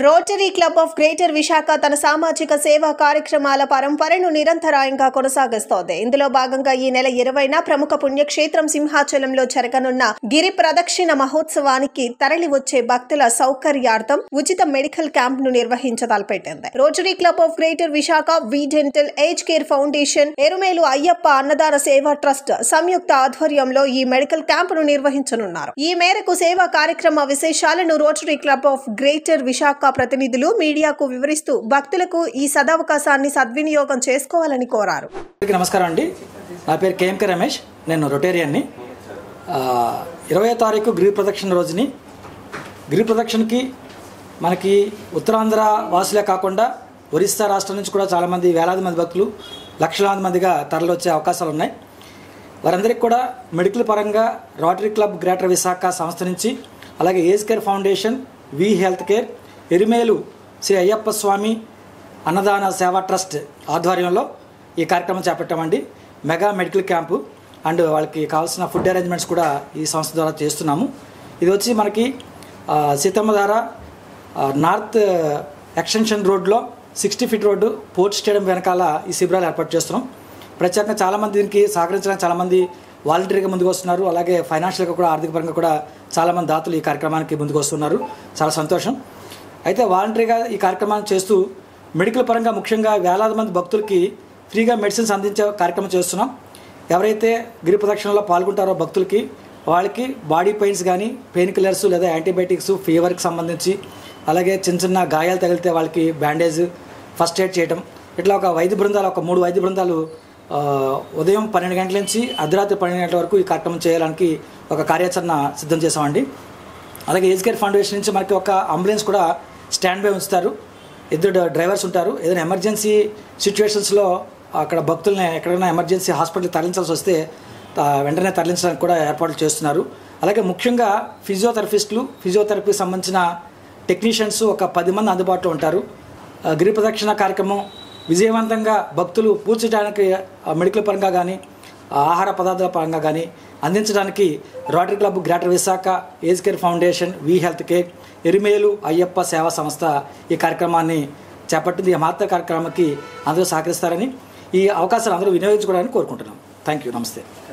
Rotary Club of Greater Visakha తన సామాజిక సేవా కార్యక్రమాల పరంపరను నిరంతరాయంగా కొనసాగిస్తోంది. ఇందులో భాగంగా ఈ నెల 20న ప్రముఖ పుణ్యక్షేత్రం సింహాచలంలో జరగనున్న గిరి ప్రదక్షిణ మహోత్సవానికి తరలి వచ్చే భక్తుల సౌకర్యార్థం ఉచిత మెడికల్ క్యాంప్ ను నిర్వహించతలపెట్టింది. Rotary Club of Greater Visakha, V Dental Age Care Foundation, Erumeli Ayyappa Annadana Seva trust సంయుక్త ఆధ్వర్యంలో ఈ మెడికల్ క్యాంప్ ను నిర్వహించనున్నారు. ఈ మేరకు సేవా కార్యక్రమ విశేషాలను rotary Club of Greater Visakha ప్రతినిధులు మీడియాకు వివరిస్తూ భక్తులకు ఈ సదవకాశాన్ని సద్వినియోగం చేసుకోవాలని కోరారు. నమస్కారం అండి, నా పేరు కేఎంకే రమేష్, నేను రొటేరియన్ని. 20వ తారీఖు గిరి ప్రదక్షిణ రోజుని గిరి ప్రదక్షిణకి మనకి ఉత్తరాంధ్ర వాసులే కాకుండా ఒరిస్సా రాష్ట్రం నుంచి కూడా చాలామంది వేలాది మంది భక్తులు లక్షలాది మందిగా తరలివచ్చే అవకాశాలు ఉన్నాయి. వారందరికీ కూడా మెడికల్ పరంగా రోటరీ క్లబ్ గ్రేటర్ విశాఖ సంస్థ నుంచి, అలాగే age Care Foundation, V Health Care, ఎరుమేలు Shri Ayyappa స్వామి అన్నదాన సేవా ట్రస్ట్ ఆధ్వర్యంలో ఈ కార్యక్రమం చేపట్టామండి. మెగా మెడికల్ క్యాంపు అండ్ వాళ్ళకి కావాల్సిన ఫుడ్ అరేంజ్మెంట్స్ కూడా ఈ సంస్థ ద్వారా చేస్తున్నాము. ఇది వచ్చి మనకి సీతమ్మధార నార్త్ ఎక్స్టెన్షన్ రోడ్లో 60 ఫీట్ రోడ్డు పోర్ట్ స్టేడియం వెనకాల ఈ శిబిరాలు ఏర్పాటు చేస్తున్నాం. ప్రత్యేకంగా చాలామంది దీనికి సహకరించడానికి చాలామంది వాలంటీర్గా ముందుకు వస్తున్నారు. అలాగే ఫైనాన్షియల్గా కూడా, ఆర్థిక పరంగా కూడా చాలామంది దాతలు ఈ కార్యక్రమానికి ముందుకు వస్తున్నారు. చాలా సంతోషం. అయితే వాలంటరీగా ఈ కార్యక్రమాన్ని చేస్తూ మెడికల్ పరంగా ముఖ్యంగా వేలాది మంది భక్తులకి ఫ్రీగా మెడిసిన్స్ అందించే కార్యక్రమం చేస్తున్నాం. ఎవరైతే గిరి ప్రదక్షిణలో పాల్గొంటారో భక్తులకి, వాళ్ళకి బాడీ పెయిన్స్ కానీ, పెయిన్ కిల్లర్స్ లేదా యాంటీబయాటిక్స్, ఫీవర్కి సంబంధించి, అలాగే చిన్న చిన్న గాయాలు తగిలితే వాళ్ళకి బ్యాండేజ్, ఫస్ట్ ఎయిడ్ చేయడం, ఇట్లా ఒక వైద్య బృందాలు, ఒక 3 వైద్య బృందాలు ఉదయం 12 గంటల నుంచి అర్ధరాత్రి 12 గంటల వరకు ఈ కార్యక్రమం చేయడానికి ఒక కార్యాచరణ సిద్ధం చేసామండి. అలాగే ఏజ్ కేర్ ఫౌండేషన్ నుంచి మనకి ఒక అంబులెన్స్ కూడా స్టాండ్ బై ఉంచుతారు. 2 డ్రైవర్స్ ఉంటారు. ఏదైనా ఎమర్జెన్సీ సిచ్యువేషన్స్లో అక్కడ భక్తుల్ని ఎక్కడైనా ఎమర్జెన్సీ హాస్పిటల్కి తరలించాల్సి వస్తే వెంటనే తరలించడానికి కూడా ఏర్పాట్లు చేస్తున్నారు. అలాగే ముఖ్యంగా ఫిజియోథెరపీకి సంబంధించిన టెక్నీషియన్స్ ఒక 10 మంది అందుబాటులో ఉంటారు. గిరి ప్రదక్షిణ కార్యక్రమం విజయవంతంగా భక్తులు పూడ్చడానికి మెడికల్ పరంగా కానీ, ఆహార పదార్థాల పరంగా కానీ అందించడానికి Rotary Club Greater Visakha, Age Care Foundation, V Health Care, Erumeli Ayyappa Seva సంస్థ ఈ కార్యక్రమాన్ని చేపట్టింది. ఈ మహత్తర కార్యక్రమానికి అందరూ సహకరిస్తారని, ఈ అవకాశాలు అందరూ వినియోగించుకోవడానికి కోరుకుంటున్నాం. Thank you. నమస్తే.